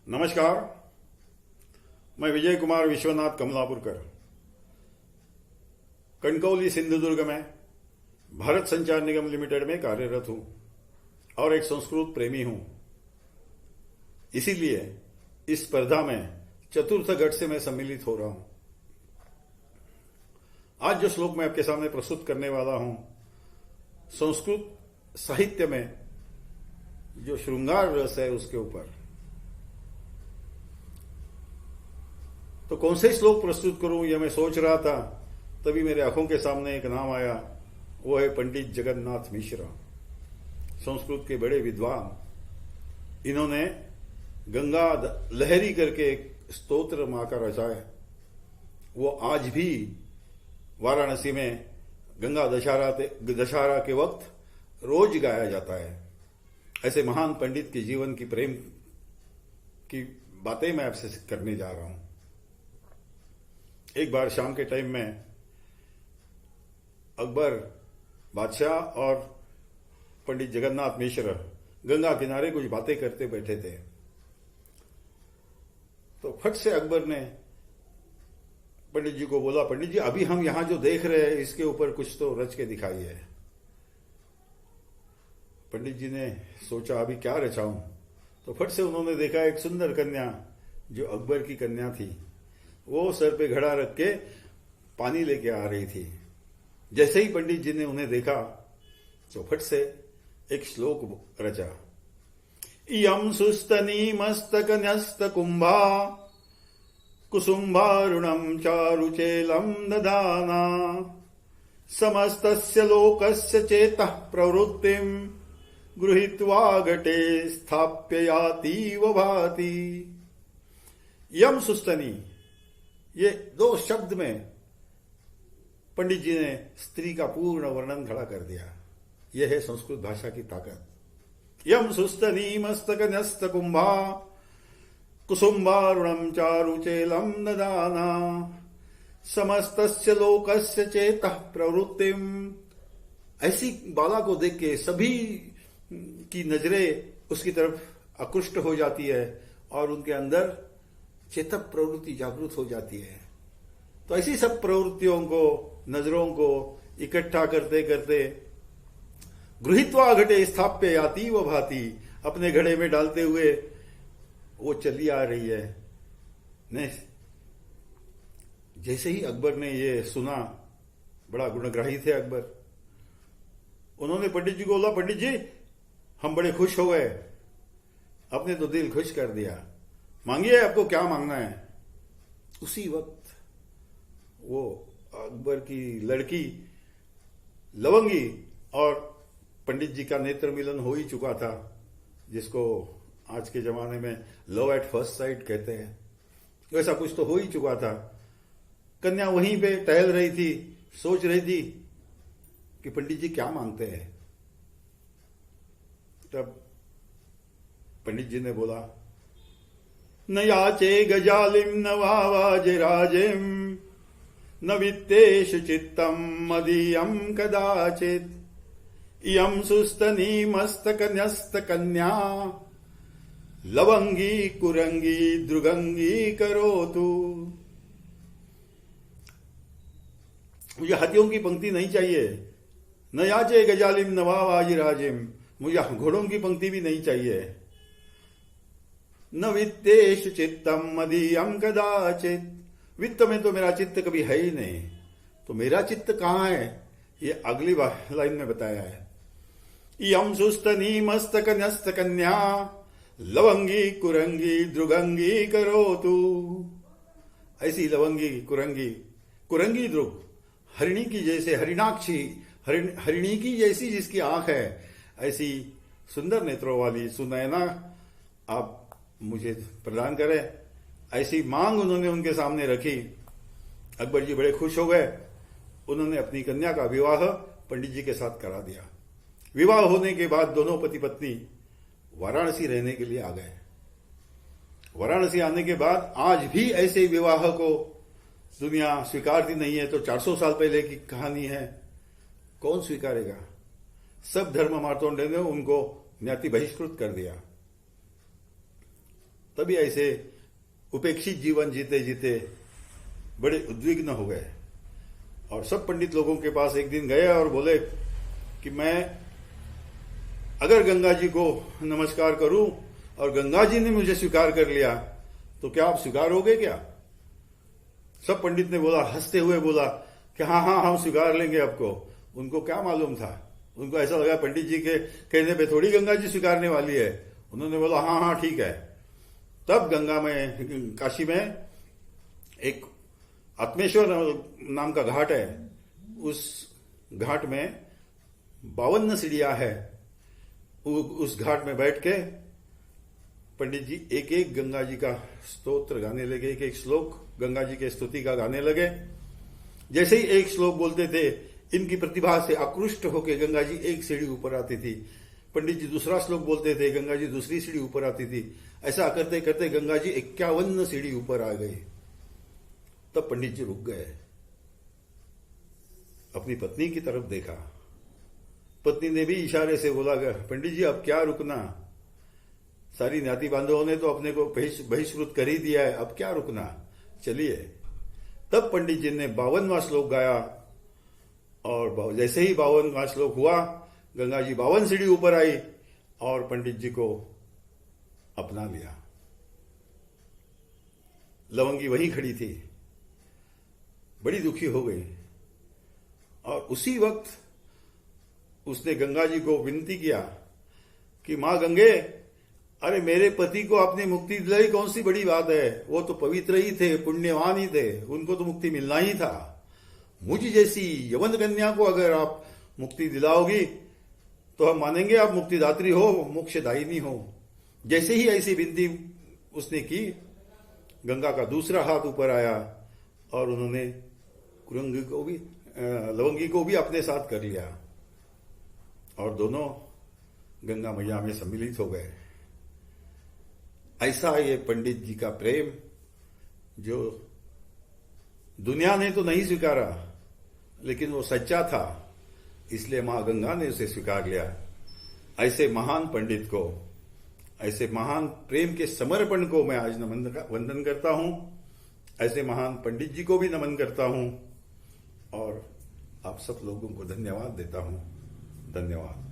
नमस्कार। मैं विजय कुमार विश्वनाथ कमलापुरकर कणकौली सिंधुदुर्ग में भारत संचार निगम लिमिटेड में कार्यरत हूं और एक संस्कृत प्रेमी हूं। इसीलिए इस स्पर्धा में चतुर्थ गढ़ से मैं सम्मिलित हो रहा हूं। आज जो श्लोक मैं आपके सामने प्रस्तुत करने वाला हूं, संस्कृत साहित्य में जो श्रृंगार रस है उसके ऊपर। तो कौन से श्लोक प्रस्तुत करूं यह मैं सोच रहा था, तभी मेरे आंखों के सामने एक नाम आया। वो है पंडित जगन्नाथ मिश्र, संस्कृत के बड़े विद्वान। इन्होंने गंगा लहरी करके एक स्तोत्र मां का रचा है। वो आज भी वाराणसी में गंगा दशहरा के वक्त रोज गाया जाता है। ऐसे महान पंडित के जीवन की प्रेम की बातें मैं आपसे करने जा रहा हूं। एक बार शाम के टाइम में अकबर बादशाह और पंडित जगन्नाथ मिश्र गंगा किनारे कुछ बातें करते बैठे थे। तो फट से अकबर ने पंडित जी को बोला, पंडित जी अभी हम यहां जो देख रहे हैं इसके ऊपर कुछ तो रच के दिखाइए। पंडित जी ने सोचा अभी क्या रचाऊं। तो फट से उन्होंने देखा एक सुंदर कन्या जो अकबर की कन्या थी, वो सर पे घड़ा रख के पानी लेके आ रही थी। जैसे ही पंडित जी ने उन्हें देखा तो फट से एक श्लोक रचा। इयं सुस्तनी मस्तक न्यस्त कुंभा कुसुम्भारुणं चारुचेलं ददाना समस्तस्य लोकस्य चेतः प्रवृत्तिं गृहीत्वा घटे स्थाप्ययातीव भाति। यम सुस्तनी, ये दो शब्द में पंडित जी ने स्त्री का पूर्ण वर्णन खड़ा कर दिया। यह है संस्कृत भाषा की ताकत। यम सुस्तनी मस्तक न्यस्त कुंभा कुसुम्भारुणं चारुचेलं ददाना समस्तस्य लोकस्य चेतः प्रवृत्तिम। ऐसी बाला को देख के सभी की नजरें उसकी तरफ आकृष्ट हो जाती है और उनके अंदर चेतक प्रवृत्ति जागृत हो जाती है। तो ऐसी सब प्रवृत्तियों को, नजरों को इकट्ठा करते करते गृहीत्वा घटे स्थाप्य याती व भाती, अपने घड़े में डालते हुए वो चली आ रही है। ने जैसे ही अकबर ने ये सुना, बड़ा गुणग्राही थे अकबर, उन्होंने पंडित जी को बोला, पंडित जी हम बड़े खुश हो गए, अपने तो दिल खुश कर दिया, मांगिए आपको क्या मांगना है। उसी वक्त वो अकबर की लड़की लवंगी और पंडित जी का नेत्र मिलन हो ही चुका था, जिसको आज के जमाने में लव एट फर्स्ट साइट कहते हैं। वैसा कुछ तो हो ही चुका था। कन्या वहीं पे टहल रही थी, सोच रही थी कि पंडित जी क्या मांगते हैं। तब पंडित जी ने बोला, न याचे गजालिम न वावाजराजिम न वित्तेषु चित्तम मदीयम कदाचित इयं सुस्तनी मस्तक न्यस्त कन्या लवंगी कुरंगी द्रुगंगी करोतु। मुझे हाथियों की पंक्ति नहीं चाहिए। न याचे गजालिम न वावाजराजिम, मुझे घोड़ों की पंक्ति भी नहीं चाहिए। न वित्तेषु चित्तम मदीयम कदाचित, वित्त में तो मेरा चित्त कभी है ही नहीं। तो मेरा चित्त कहां है, ये अगली लाइन में बताया है। इयं सुस्तनी मस्तक न्यस्त कन्या लवंगी कुरंगी द्रुगंगी करोतु। ऐसी लवंगी कुरंगी द्रुग, हरिणी की जैसे, हरिणाक्षी हरिणी की जैसी जिसकी आंख है, ऐसी सुंदर नेत्रों वाली सुनैना आप मुझे प्रदान करें। ऐसी मांग उन्होंने उनके सामने रखी। अकबर जी बड़े खुश हो गए। उन्होंने अपनी कन्या का विवाह पंडित जी के साथ करा दिया। विवाह होने के बाद दोनों पति पत्नी वाराणसी रहने के लिए आ गए। वाराणसी आने के बाद आज भी ऐसे विवाह को दुनिया स्वीकारती नहीं है। तो 400 साल पहले की कहानी है, कौन स्वीकारेगा। सब धर्म मार्तोंडे ने उनको ज्ञाति बहिष्कृत कर दिया। तभी ऐसे उपेक्षित जीवन जीते जीते बड़े उद्विग्न हो गए और सब पंडित लोगों के पास एक दिन गए और बोले कि मैं अगर गंगा जी को नमस्कार करूं और गंगा जी ने मुझे स्वीकार कर लिया तो क्या आप स्वीकार हो गए क्या? सब पंडित ने बोला, हंसते हुए बोला कि हाँ हाँ हम स्वीकार लेंगे आपको। उनको क्या मालूम था, उनको ऐसा लगा पंडित जी के कहने पे थोड़ी गंगा जी स्वीकारने वाली है। उन्होंने बोला हाँ हाँ ठीक है। तब गंगा में, काशी में एक आत्मेश्वर नाम का घाट है, उस घाट में 52 सीढ़ियां है। उस घाट में बैठ के पंडित जी एक एक गंगा जी का स्तोत्र गाने लगे, एक एक श्लोक गंगा जी के स्तुति का गाने लगे। जैसे ही एक श्लोक बोलते थे, इनकी प्रतिभा से आकृष्ट होकर गंगा जी एक सीढ़ी ऊपर आती थी। पंडित जी दूसरा श्लोक बोलते थे, गंगा जी दूसरी सीढ़ी ऊपर आती थी। ऐसा करते करते गंगा जी 51 सीढ़ी ऊपर आ गई। तब पंडित जी रुक गए, अपनी पत्नी की तरफ देखा। पत्नी ने भी इशारे से बोला, पंडित जी अब क्या रुकना, सारी ज्ञाति बांधवों ने तो अपने को बहिष्कृत कर ही दिया है, अब क्या रुकना, चलिए। तब पंडित जी ने 52वां श्लोक गाया और जैसे ही 52वां श्लोक हुआ, गंगा जी 52 सीढ़ी ऊपर आई और पंडित जी को अपना लिया। लवंगी वहीं खड़ी थी, बड़ी दुखी हो गई और उसी वक्त उसने गंगा जी को विनती किया कि मां गंगे, अरे मेरे पति को आपने मुक्ति दिलाई, कौन सी बड़ी बात है, वो तो पवित्र ही थे, पुण्यवान ही थे, उनको तो मुक्ति मिलना ही था। मुझ जैसी यवन कन्या को अगर आप मुक्ति दिलाओगी तो हम मानेंगे आप मुक्तिदात्री हो, मोक्षदायिनी हो। जैसे ही ऐसी विनती उसने की, गंगा का दूसरा हाथ ऊपर आया और उन्होंने कुरंगी को भी, लवंगी को भी अपने साथ कर लिया और दोनों गंगा मैया में सम्मिलित हो गए। ऐसा ये पंडित जी का प्रेम, जो दुनिया ने तो नहीं स्वीकारा लेकिन वो सच्चा था, इसलिए मां गंगा ने उसे स्वीकार लिया। ऐसे महान पंडित को, ऐसे महान प्रेम के समर्पण को मैं आज वंदन करता हूं। ऐसे महान पंडित जी को भी नमन करता हूं और आप सब लोगों को धन्यवाद देता हूं। धन्यवाद।